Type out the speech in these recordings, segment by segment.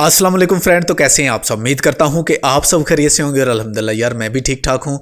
अस्सलाम वालेकुम फ्रेंड। तो कैसे हैं आप सब? उम्मीद करता हूं कि आप सब खैरियत से होंगे और अल्हम्दुलिल्लाह यार मैं भी ठीक ठाक हूं।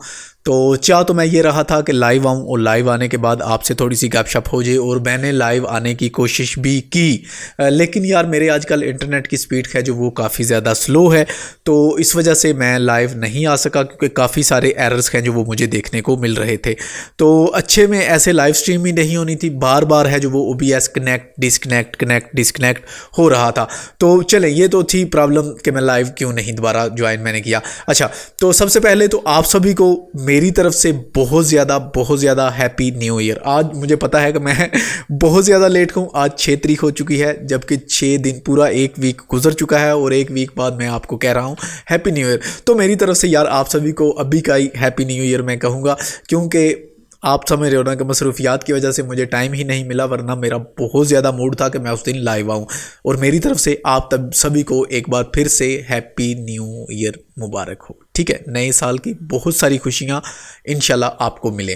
तो चाह तो मैं ये रहा था कि लाइव आऊं और लाइव आने के बाद आपसे थोड़ी सी गपशप हो जाए, और मैंने लाइव आने की कोशिश भी की। लेकिन यार मेरे आजकल इंटरनेट की स्पीड है जो वो काफ़ी ज़्यादा स्लो है, तो इस वजह से मैं लाइव नहीं आ सका, क्योंकि काफ़ी सारे एरर्स हैं जो वो मुझे देखने को मिल रहे थे। तो अच्छे में ऐसे लाइव स्ट्रीम ही नहीं होनी थी, बार बार है जो वो OBS कनेक्ट डिसकनेक्ट हो रहा था। तो चलें, ये तो थी प्रॉब्लम कि मैं लाइव क्यों नहीं दोबारा ज्वाइन मैंने किया। अच्छा, तो सबसे पहले तो आप सभी को मेरी तरफ से बहुत ज़्यादा हैप्पी न्यू ईयर। आज मुझे पता है कि मैं बहुत ज़्यादा लेट हूँ। आज 6 तारीख हो चुकी है, जबकि 6 दिन पूरा एक वीक गुजर चुका है, और एक वीक बाद मैं आपको कह रहा हूँ हैप्पी न्यू ईयर। तो मेरी तरफ से यार आप सभी को अभी का ही हैप्पी न्यू ईयर मैं कहूँगा, क्योंकि आप समझ रहे हो ना कि मसरूफियात की वजह से मुझे टाइम ही नहीं मिला, वरना मेरा बहुत ज़्यादा मूड था कि मैं उस दिन लाइव आऊँ। और मेरी तरफ से आप तब सभी को एक बार फिर से हैप्पी न्यू ईयर मुबारक हो। ठीक है, नए साल की बहुत सारी खुशियाँ इंशाल्लाह आपको मिले।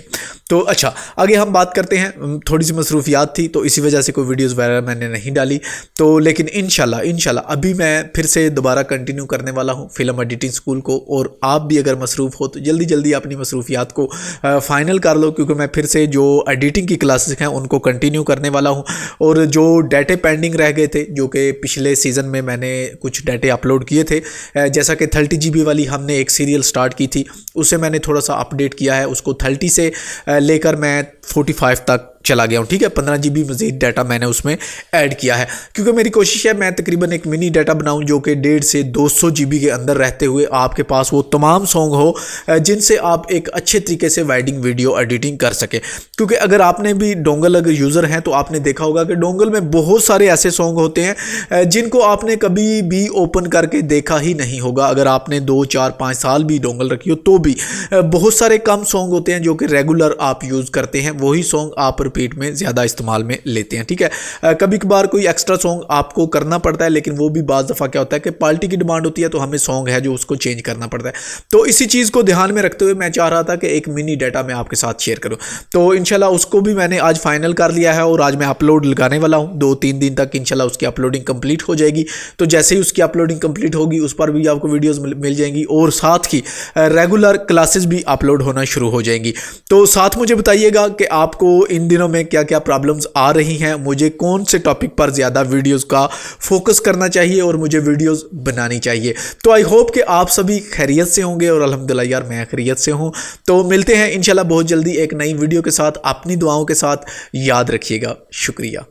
तो अच्छा, आगे हम बात करते हैं। थोड़ी सी मसरूफियात थी तो इसी वजह से कोई वीडियोज़ वगैरह मैंने नहीं डाली। तो लेकिन इंशाल्लाह अभी मैं फिर से दोबारा कंटिन्यू करने वाला हूँ फिल्म एडिटिंग स्कूल को। और आप भी अगर मसरूफ़ हो तो जल्दी अपनी मसरूफियात को फ़ाइनल कर लो, क्योंकि मैं फिर से जो एडिटिंग की क्लासेस हैं उनको कंटिन्यू करने वाला हूँ। और जो डाटे पेंडिंग रह गए थे, जो कि पिछले सीज़न में मैंने कुछ डाटे अपलोड किए थे, जैसा कि 30 GB वाली हमने एक सीरियल स्टार्ट की थी, उसे मैंने थोड़ा सा अपडेट किया है। उसको 30 से लेकर मैं 45 तक चला गया हूँ। ठीक है, 15 GB मज़ीद डाटा मैंने उसमें ऐड किया है, क्योंकि मेरी कोशिश है मैं तकरीबन एक मिनी डाटा बनाऊँ जो कि 150 से 200 GB के अंदर रहते हुए आपके पास वो तमाम सॉन्ग हो जिनसे आप एक अच्छे तरीके से वेडिंग वीडियो एडिटिंग कर सके। क्योंकि अगर आपने भी डोंगल अगर यूज़र हैं तो आपने देखा होगा कि डोंगल में बहुत सारे ऐसे सॉन्ग होते हैं जिनको आपने कभी भी ओपन करके देखा ही नहीं होगा। अगर आपने 2, 4, 5 साल भी डोंगल रखी हो तो भी बहुत सारे कम सॉन्ग होते हैं जो कि रेगुलर आप यूज़ करते हैं, वही सॉन्ग आप रिपीट में ज़्यादा इस्तेमाल में लेते हैं। ठीक है, कभी कभार कोई एक्स्ट्रा सॉन्ग आपको करना पड़ता है, लेकिन वो भी बाज़ दफ़ा क्या होता है कि पार्टी की डिमांड होती है तो हमें सॉन्ग है जो उसको चेंज करना पड़ता है। तो इसी चीज़ को ध्यान में रखते हुए मैं चाह रहा था कि एक मिनी डाटा मैं आपके साथ शेयर करूँ। तो इंशाल्लाह उसको भी मैंने आज फाइनल कर लिया है, और आज मैं अपलोड लगाने वाला हूँ। 2-3 दिन तक इंशाल्लाह उसकी अपलोडिंग कंप्लीट हो जाएगी। तो जैसे ही उसकी अपलोडिंग कंप्लीट होगी उस पर भी आपको वीडियोज़ मिल जाएंगी, और साथ ही रेगुलर क्लासेस भी अपलोड होना शुरू हो जाएंगी। तो साथ मुझे बताइएगा कि आपको इन दिनों में क्या क्या प्रॉब्लम्स आ रही हैं, मुझे कौन से टॉपिक पर ज़्यादा वीडियोस का फोकस करना चाहिए और मुझे वीडियोस बनानी चाहिए। तो आई होप कि आप सभी खैरियत से होंगे, और अल्हम्दुलिल्लाह यार मैं खैरियत से हूँ। तो मिलते हैं इंशाल्लाह बहुत जल्दी एक नई वीडियो के साथ। अपनी दुआओं के साथ याद रखिएगा। शुक्रिया।